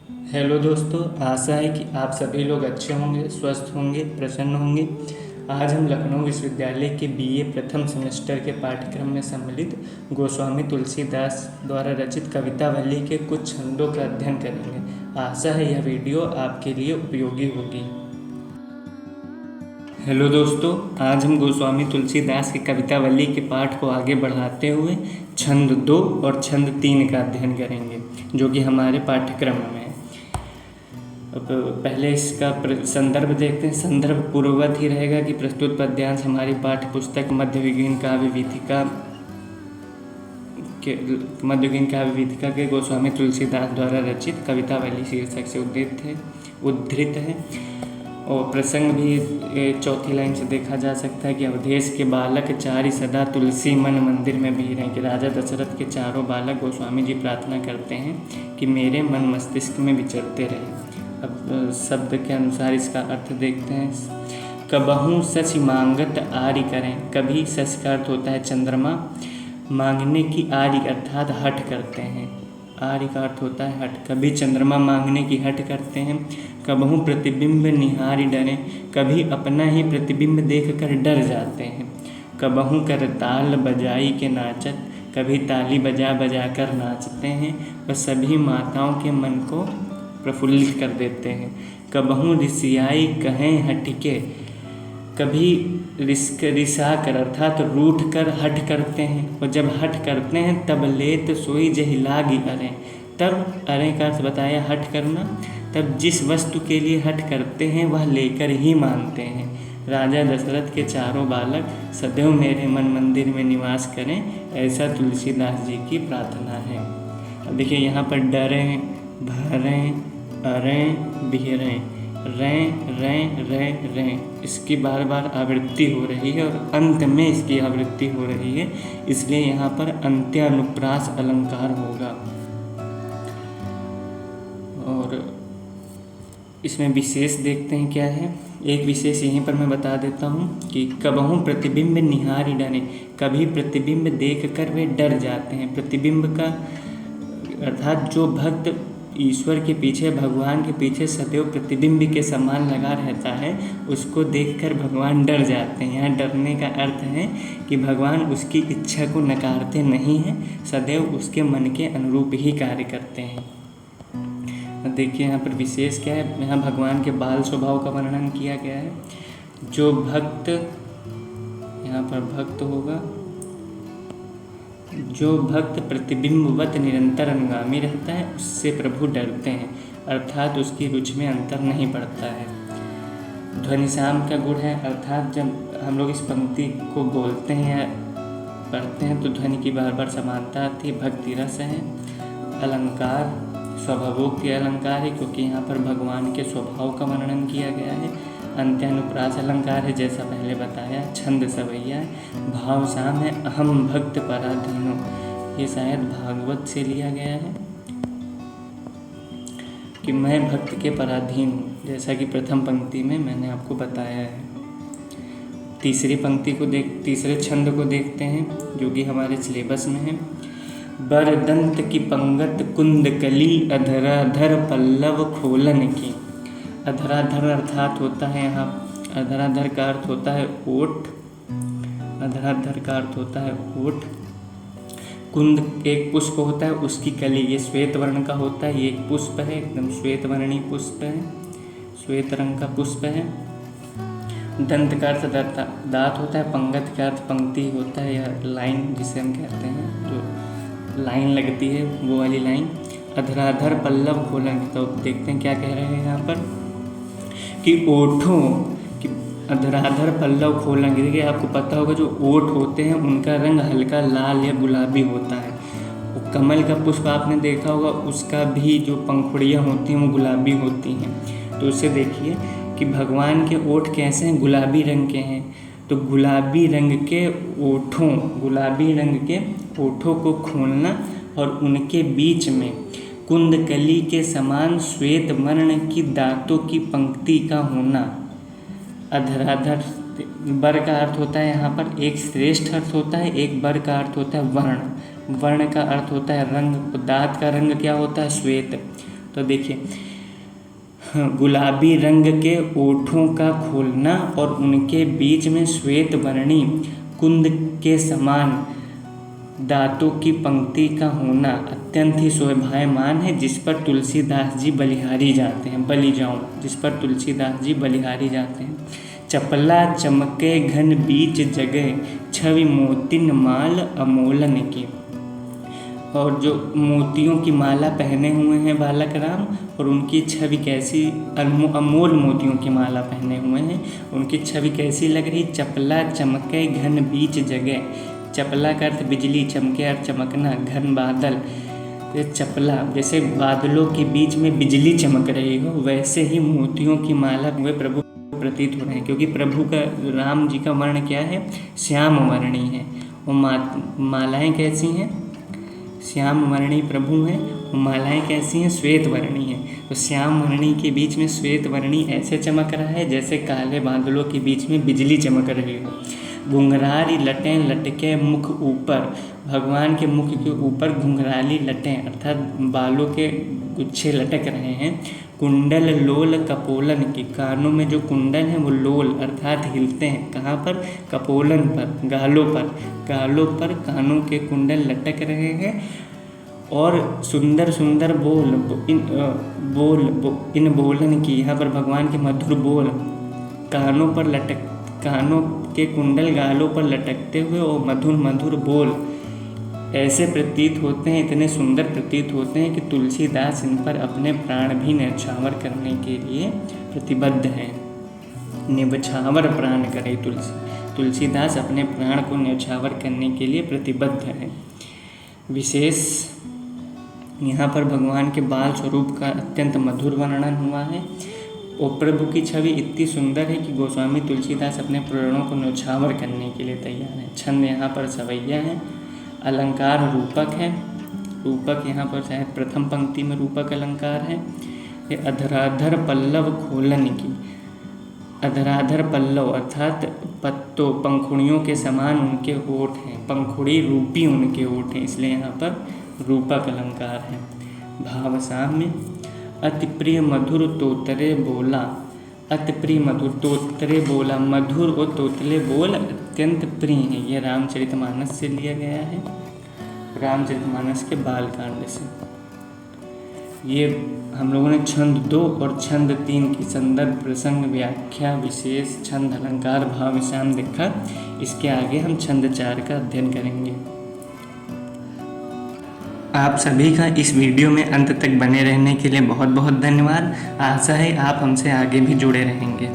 Hello दोस्तों, आशा है कि आप सभी लोग अच्छे होंगे, स्वस्थ होंगे, प्रसन्न होंगे। आज हम लखनऊ विश्वविद्यालय के बीए प्रथम सेमेस्टर के पाठ्यक्रम में सम्मिलित गोस्वामी तुलसीदास द्वारा रचित कवितावली के कुछ छंदों का अध्ययन करेंगे। आशा है यह वीडियो आपके लिए उपयोगी होगी। हेलो दोस्तों, आज हम गोस्वामी तुलसीदास की कवितावली के पाठ को आगे बढ़ाते हुए छंद 2 और छंद 3 का अध्ययन करेंगे, जो कि हमारे पाठ्यक्रम में है। अब पहले इसका संदर्भ देखते हैं। संदर्भ पूर्ववत ही रहेगा कि प्रस्तुत पद्यांश हमारी पाठ्य पुस्तक मध्ययुगीन काव्य वीथिका के गोस्वामी तुलसीदास द्वारा रचित कवितावली शीर्षक से उद्धृत है। और प्रसंग भी चौथी लाइन से देखा जा सकता है कि अवधेश के बालक चारि सदा तुलसी मन मंदिर में भी रहें। कि राजा दशरथ के चारों बालक गोस्वामी जी प्रार्थना करते हैं कि मेरे मन मस्तिष्क में विचरते रहें। अब शब्द के अनुसार इसका अर्थ देखते हैं। कबहू सच मांगत आर्य करें। कभी सच का अर्थ होता है चंद्रमा, मांगने की आर्य अर्थात हठ करते हैं। आर्य का अर्थ होता है हठ। कभी चंद्रमा मांगने की हठ करते हैं। कबहू प्रतिबिंब निहारी डरें। कभी अपना ही प्रतिबिंब देखकर डर जाते हैं। कबहू कर ताल बजाई के नाचत। कभी ताली बजा बजा कर नाचते हैं। वह सभी माताओं के मन को प्रफुल्लित कर देते हैं। कबहू रिसियाई कहें हटिके। कभी रिसा कर अर्थात रूठ कर हट करते हैं। और जब हट करते हैं तब लेत सोई जहिलागी अरें। तब अरें का अर्थ बताया हट करना। तब जिस वस्तु के लिए हट करते हैं वह लेकर ही मानते हैं। राजा दशरथ के चारों बालक सदैव मेरे मन मंदिर में निवास करें, ऐसा तुलसीदास जी की प्रार्थना है। अब देखिए यहाँ पर डरें, भरें, अरें, बिहरें, रें रें रें रें, इसकी बार बार आवृत्ति हो रही है और अंत में इसकी आवृत्ति हो रही है, इसलिए यहाँ पर अंत्यानुप्रास अलंकार होगा। और इसमें विशेष देखते हैं क्या है। एक विशेष यहीं पर मैं बता देता हूँ कि कबहू प्रतिबिंब निहारी डरें। कभी प्रतिबिंब देखकर वे डर जाते हैं। प्रतिबिंब का अर्थात जो भक्त ईश्वर के पीछे, भगवान के पीछे सदैव प्रतिबिंब के समान लगा रहता है, उसको देखकर भगवान डर जाते हैं। यहाँ डरने का अर्थ है कि भगवान उसकी इच्छा को नकारते नहीं हैं, सदैव उसके मन के अनुरूप ही कार्य करते हैं। देखिए यहाँ पर विशेष क्या है। यहाँ भगवान के बाल स्वभाव का वर्णन किया गया है। जो भक्त, यहाँ पर भक्त होगा, जो भक्त प्रतिबिंबवत निरंतर अनुगामी रहता है उससे प्रभु डरते हैं, अर्थात उसकी रुचि में अंतर नहीं पड़ता है। ध्वनिसाम का गुण है, अर्थात जब हम लोग इस पंक्ति को बोलते हैं या पढ़ते हैं तो ध्वनि की बार बार समानता आती है। भक्ति रस है। अलंकार स्वभावोक के अलंकार है, क्योंकि यहाँ पर भगवान के स्वभाव का वर्णन किया गया है। अंत्यानुप्रास अलंकार है, जैसा पहले बताया। छंद सवैया है। भाव साम है। अहम भक्त पराधीनो, ये शायद भागवत से लिया गया है कि मैं भक्त के पराधीन हूँ, जैसा कि प्रथम पंक्ति में मैंने आपको बताया है। तीसरे छंद को देखते हैं, जो कि हमारे सिलेबस में है। बरदंत की पंगत कुंदकली अधराधर पल्लव खोलन की। अधराधर अर्थात होता है, यहाँ अधराधर का अर्थ होता है ओठ। अधराधर का अर्थ होता है ओठ। कुंद एक पुष्प होता है, उसकी कली, ये श्वेत वर्ण का होता है। ये एक पुष्प है, एकदम श्वेत वर्णी पुष्प है, श्वेत रंग का पुष्प है। दंत का अर्थ दांत होता है। पंगत का अर्थ पंक्ति होता है, यह लाइन जिसे हम कहते हैं, जो लाइन लगती है वो वाली लाइन। अधराधर पल्लव खोलन, तो देखते हैं क्या कह रहे हैं यहाँ पर कि ओठों कि अधराधर पल्लव खोलेंगे। देखिए आपको पता होगा जो ओठ होते हैं उनका रंग हल्का लाल या गुलाबी होता है। वो कमल का पुष्प आपने देखा होगा, उसका भी जो पंखुड़ियाँ होती हैं वो गुलाबी होती हैं। तो उससे देखिए कि भगवान के ओठ कैसे हैं, गुलाबी रंग के हैं। तो गुलाबी रंग के ओठों को खोलना और उनके बीच में कुंदकली के समान श्वेत वर्ण की दांतों की पंक्ति का होना। अधराधर बर का अर्थ होता है, यहाँ पर एक श्रेष्ठ अर्थ होता है, एक बर का अर्थ होता है वर्ण। वर्ण का अर्थ होता है रंग। दांत का रंग क्या होता है, श्वेत। तो देखिए, गुलाबी रंग के ओठों का खोलना और उनके बीच में श्वेत वर्णी कुंद के समान दांतों की पंक्ति का होना अत्यंत ही शोभायमान है, जिस पर तुलसीदास जी बलिहारी जाते हैं। बलि जाऊं, जिस पर तुलसीदास जी बलिहारी जाते हैं। चपला चमके घन बीच जगह, छवि मोतिन माल अमोलन की। और जो मोतियों की माला पहने हुए हैं बालक राम, और उनकी छवि कैसी, अमोल मोतियों की माला पहने हुए हैं, उनकी छवि कैसी लग रही। चपला चमके घन बीच जगह, चपला का अर्थ बिजली, चमके अर्थ चमकना, घन बादल। ये चपला जैसे बादलों के बीच में बिजली चमक रही हो, वैसे ही मोतियों की माला हुए प्रभु प्रतीत हो रहे हैं, क्योंकि प्रभु का, राम जी का वर्ण क्या है, श्याम वर्णी है। वो मालाएं कैसी हैं, श्याम वर्णी प्रभु हैं। वो मालाएं कैसी हैं, श्वेत वर्णी हैं। तो श्याम वर्णी के बीच में श्वेत वर्णी ऐसे चमक रहा है जैसे काले बादलों के बीच में बिजली चमक रही हो। घुंघराली लटें लटके मुख ऊपर, भगवान के मुख के ऊपर घुंघराली लटें अर्थात बालों के गुच्छे लटक रहे हैं। कुंडल लोल कपोलन की, कानों में जो कुंडल हैं वो लोल अर्थात हिलते हैं। कहाँ पर, कपोलन पर, गालों पर कानों के कुंडल लटक रहे हैं। और सुंदर सुंदर इन बोलन की, यहाँ पर भगवान के मधुर बोल कानों के कुंडल गालों पर लटकते हुए और मधुर मधुर बोल ऐसे प्रतीत होते हैं, इतने सुंदर प्रतीत होते हैं कि तुलसीदास इन पर अपने प्राण भी न्यौछावर करने के लिए प्रतिबद्ध हैं। निबछावर प्राण करे तुलसीदास अपने प्राण को न्यौछावर करने के लिए प्रतिबद्ध हैं। विशेष यहाँ पर भगवान के बाल स्वरूप का अत्यंत मधुर वर्णन हुआ है। और प्रभु की छवि इतनी सुंदर है कि गोस्वामी तुलसीदास अपने प्राणों को न्यौछावर करने के लिए तैयार हैं। छंद यहाँ पर सवैया है, अलंकार रूपक है। रूपक यहाँ पर शायद प्रथम पंक्ति में रूपक अलंकार है। ये अधराधर पल्लव खोलन की, अधराधर पल्लव अर्थात पत्तों पंखुड़ियों के समान उनके होठ हैं, पंखुड़ी रूपी उनके होठ हैं, इसलिए यहाँ पर रूपक अलंकार है। भाव साम्य, अति प्रिय मधुर तोतरे बोला, अति प्रिय मधुर तोतरे बोला, मधुर और तोतले बोल अत्यंत प्रिय हैं। ये रामचरितमानस से लिया गया है, रामचरितमानस के बालकांड से। ये हम लोगों ने छंद 2 और छंद 3 की संदर्भ प्रसंग व्याख्या विशेष छंद अलंकार भाव विषाम देखा। इसके आगे हम छंद 4 का अध्ययन करेंगे। आप सभी का इस वीडियो में अंत तक बने रहने के लिए बहुत बहुत धन्यवाद। आशा है आप हमसे आगे भी जुड़े रहेंगे।